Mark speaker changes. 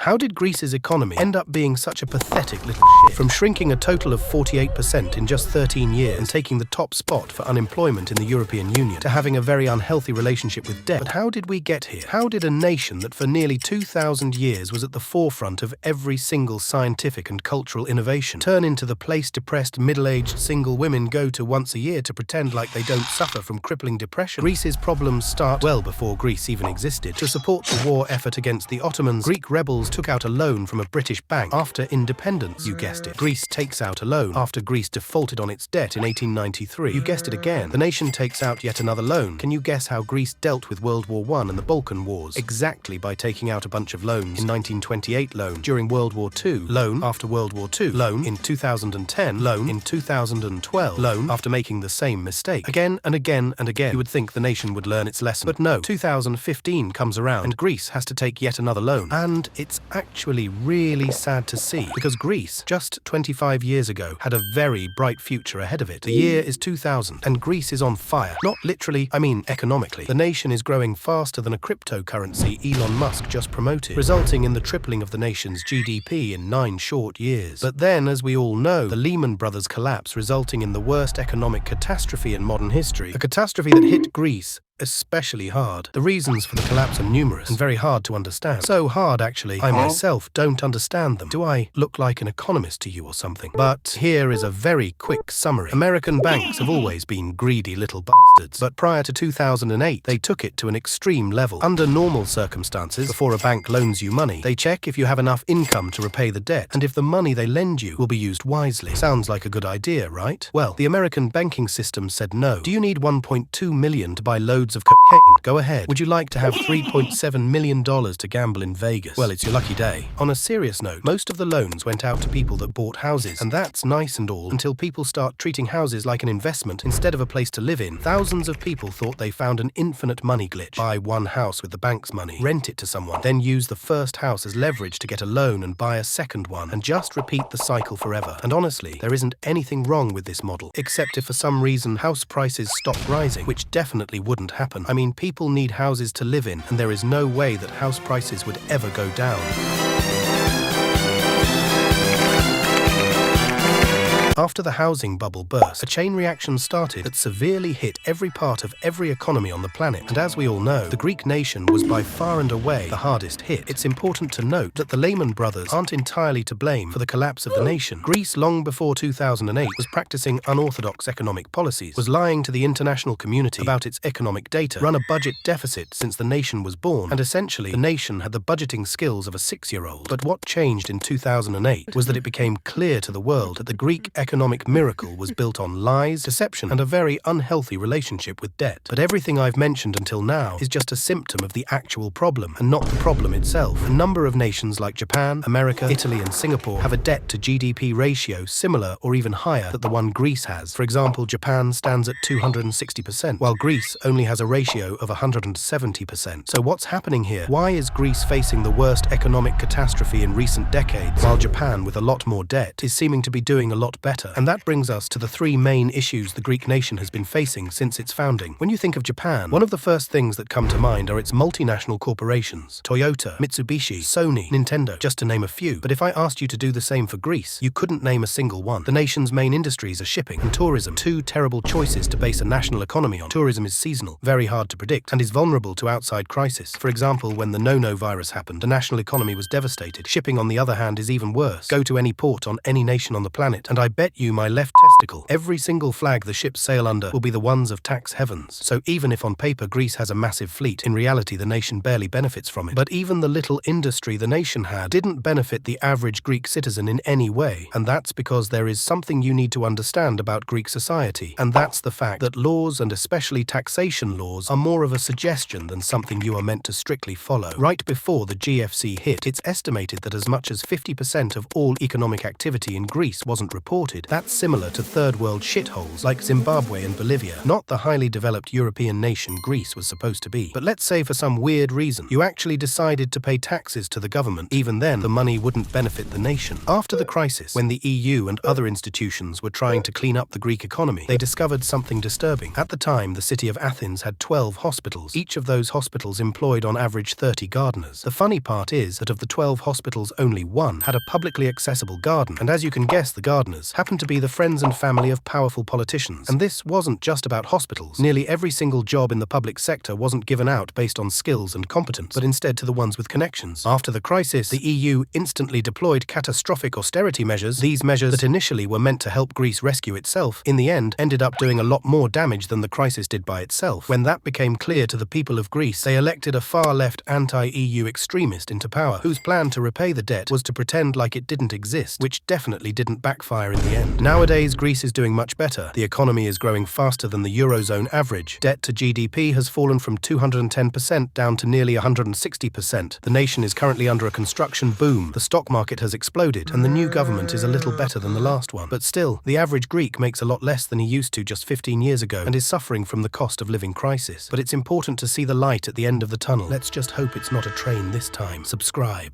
Speaker 1: How did Greece's economy end up being such a pathetic little shit? From shrinking a total of 48% in just 13 years and taking the top spot for unemployment in the European Union to having a very unhealthy relationship with debt. But how did we get here? How did a nation that for nearly 2,000 years was at the forefront of every single scientific and cultural innovation turn into the place depressed middle-aged single women go to once a year to pretend like they don't suffer from crippling depression? Greece's problems start well before Greece even existed. To support the war effort against the Ottomans, Greek rebels took out a loan from a British bank after independence. You guessed it. Greece takes out a loan after Greece defaulted on its debt in 1893. You guessed it again. The nation takes out yet another loan. Can you guess how Greece dealt with World War I and the Balkan Wars? Exactly by taking out a bunch of loans. In 1928, loan during World War II, loan after World War II, loan in 2010, loan in 2012, loan after making the same mistake. Again and again and again. You would think the nation would learn its lesson. But no, 2015 comes around and Greece has to take yet another loan. And it's actually really sad to see, because Greece, just 25 years ago, had a very bright future ahead of it. The year is 2000, and Greece is on fire. Not literally, I mean economically. The nation is growing faster than a cryptocurrency Elon Musk just promoted, resulting in the tripling of the nation's GDP in 9 short years. But then, as we all know, the Lehman Brothers collapse, resulting in the worst economic catastrophe in modern history. A catastrophe that hit Greece especially hard. The reasons for the collapse are numerous and very hard to understand. So hard, actually, I myself don't understand them. Do I look like an economist to you or something? But here is a very quick summary. American banks have always been greedy little bastards, but prior to 2008, they took it to an extreme level. Under normal circumstances, before a bank loans you money, they check if you have enough income to repay the debt, and if the money they lend you will be used wisely. Sounds like a good idea, right? Well, the American banking system said no. Do you need $1.2 million to buy loads of cocaine? Go ahead. Would you like to have $3.7 million to gamble in Vegas? Well, it's your lucky day. On a serious note, most of the loans went out to people that bought houses, and that's nice and all until people start treating houses like an investment instead of a place to live in. Thousands of people thought they found an infinite money glitch. Buy one house with the bank's money, rent it to someone, then use the first house as leverage to get a loan and buy a second one, and just repeat the cycle forever. And honestly, there isn't anything wrong with this model, except if for some reason house prices stop rising, which definitely wouldn't happen. I mean, people need houses to live in, and there is no way that house prices would ever go down. After the housing bubble burst, a chain reaction started that severely hit every part of every economy on the planet. And as we all know, the Greek nation was by far and away the hardest hit. It's important to note that the Lehman Brothers aren't entirely to blame for the collapse of the nation. Greece, long before 2008, was practicing unorthodox economic policies, was lying to the international community about its economic data, run a budget deficit since the nation was born, and essentially the nation had the budgeting skills of a 6-year-old. But what changed in 2008 was that it became clear to the world that the Greek economic miracle was built on lies, deception, and a very unhealthy relationship with debt. But everything I've mentioned until now is just a symptom of the actual problem, and not the problem itself. A number of nations like Japan, America, Italy, and Singapore have a debt to GDP ratio similar or even higher than the one Greece has. For example, Japan stands at 260%, while Greece only has a ratio of 170%. So what's happening here? Why is Greece facing the worst economic catastrophe in recent decades, while Japan, with a lot more debt, is seeming to be doing a lot better? And that brings us to the 3 main issues the Greek nation has been facing since its founding. When you think of Japan, one of the first things that come to mind are its multinational corporations: Toyota, Mitsubishi, Sony, Nintendo, just to name a few. But if I asked you to do the same for Greece, you couldn't name a single one. The nation's main industries are shipping and tourism, 2 terrible choices to base a national economy on. Tourism is seasonal, very hard to predict, and is vulnerable to outside crisis. For example, when the no-no virus happened, the national economy was devastated. Shipping, on the other hand, is even worse. Go to any port on any nation on the planet, and I bet you my left testicle, every single flag the ships sail under will be the ones of tax heavens. So even if on paper Greece has a massive fleet, in reality the nation barely benefits from it. But even the little industry the nation had didn't benefit the average Greek citizen in any way. And that's because there is something you need to understand about Greek society, and that's the fact that laws, and especially taxation laws, are more of a suggestion than something you are meant to strictly follow. Right before the GFC hit, it's estimated that as much as 50% of all economic activity in Greece wasn't reported. reported, that's similar to third world shitholes like Zimbabwe and Bolivia, not the highly developed European nation Greece was supposed to be. But let's say for some weird reason, you actually decided to pay taxes to the government. Even then, the money wouldn't benefit the nation. After the crisis, when the EU and other institutions were trying to clean up the Greek economy, they discovered something disturbing. At the time, the city of Athens had 12 hospitals. Each of those hospitals employed on average 30 gardeners. The funny part is that of the 12 hospitals, only one had a publicly accessible garden. And as you can guess, the gardeners happened to be the friends and family of powerful politicians. And this wasn't just about hospitals. Nearly every single job in the public sector wasn't given out based on skills and competence, but instead to the ones with connections. After the crisis, the EU instantly deployed catastrophic austerity measures. These measures that initially were meant to help Greece rescue itself, in the end, ended up doing a lot more damage than the crisis did by itself. When that became clear to the people of Greece, they elected a far-left anti-EU extremist into power, whose plan to repay the debt was to pretend like it didn't exist, which definitely didn't backfire in the end. Nowadays, Greece is doing much better. The economy is growing faster than the Eurozone average. Debt to GDP has fallen from 210% down to nearly 160%. The nation is currently under a construction boom. The stock market has exploded, and the new government is a little better than the last one. But still, the average Greek makes a lot less than he used to just 15 years ago and is suffering from the cost of living crisis. But it's important to see the light at the end of the tunnel. Let's just hope it's not a train this time. Subscribe.